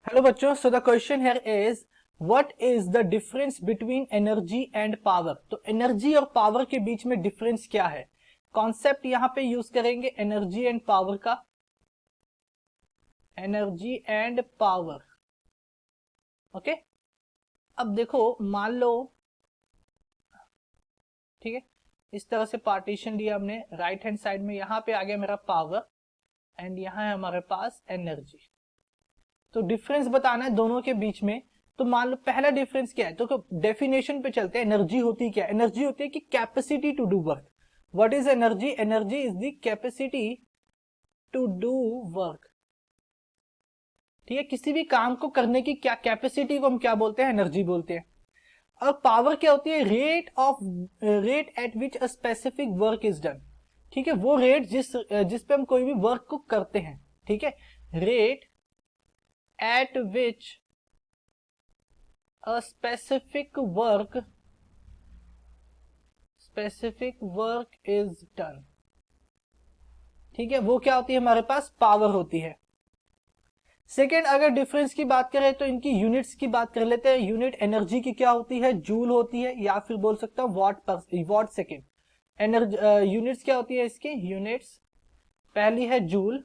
Hello बच्चों, so the question here is what is the difference between energy and power. तो energy और power के बीच में difference क्या है। कॉन्सेप्ट यहां पे यूज करेंगे एनर्जी एंड पावर का। Energy and power, okay. अब देखो, मान लो, ठीक है, इस तरह से पार्टीशन दिया हमने। राइट हैंड साइड में यहां पे आ गया मेरा पावर एंड यहां है हमारे पास एनर्जी। तो डिफरेंस बताना है दोनों के बीच में। तो मान लो पहला डिफरेंस क्या है, तो डेफिनेशन पे चलते हैं। एनर्जी होती क्या है? एनर्जी होती है कि capacity to do work. What is energy? Energy is the capacity to do work. ठीक है, किसी भी काम को करने की क्या कैपेसिटी को हम क्या बोलते हैं? एनर्जी बोलते हैं। और पावर क्या होती है? Rate at which a specific work is done. ठीक है, वो रेट जिस पे हम कोई भी वर्क को करते हैं। ठीक है, rate at which a specific work is done। ठीक है, वो क्या होती है? हमारे पास पावर होती है। सेकेंड, अगर डिफरेंस की बात करें तो इनकी यूनिट्स की बात कर लेते हैं। यूनिट एनर्जी की क्या होती है? जूल होती है, या फिर बोल सकता हूं वॉट सेकेंड। एनर्जी यूनिट्स क्या होती है इसकी? यूनिट्स पहली है जूल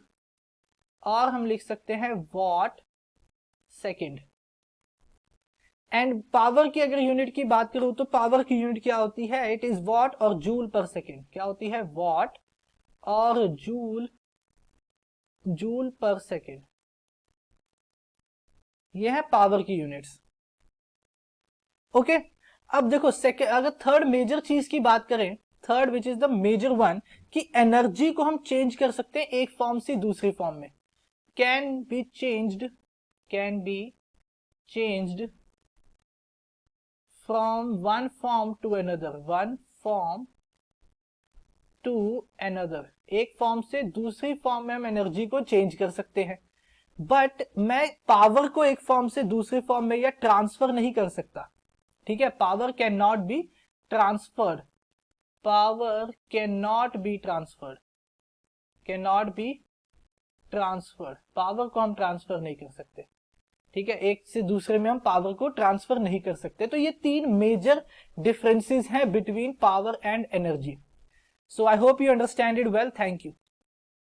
और हम लिख सकते हैं वॉट सेकेंड। एंड पावर की अगर यूनिट की बात करूं तो पावर की यूनिट क्या होती है? इट इज वॉट और जूल पर सेकेंड। क्या होती है? वॉट और जूल पर सेकेंड। ये है पावर की यूनिट्स, ओके। अब देखो सेकेंड, अगर थर्ड मेजर चीज की बात करें, third which is the major one, कि एनर्जी को हम चेंज कर सकते हैं एक फॉर्म से दूसरी फॉर्म में। Can be changed from one form to another, एक फॉर्म से दूसरी फॉर्म में हम एनर्जी को चेंज कर सकते हैं। बट मैं पावर को एक फॉर्म से दूसरी फॉर्म में या ट्रांसफर नहीं कर सकता। ठीक है, power can not be transferred. Power को हम ट्रांसफर नहीं कर सकते। ठीक है, एक से दूसरे में हम पावर को ट्रांसफर नहीं कर सकते। तो ये तीन मेजर डिफरेंसेस हैं between power and energy. So I hope you understand it well. Thank you.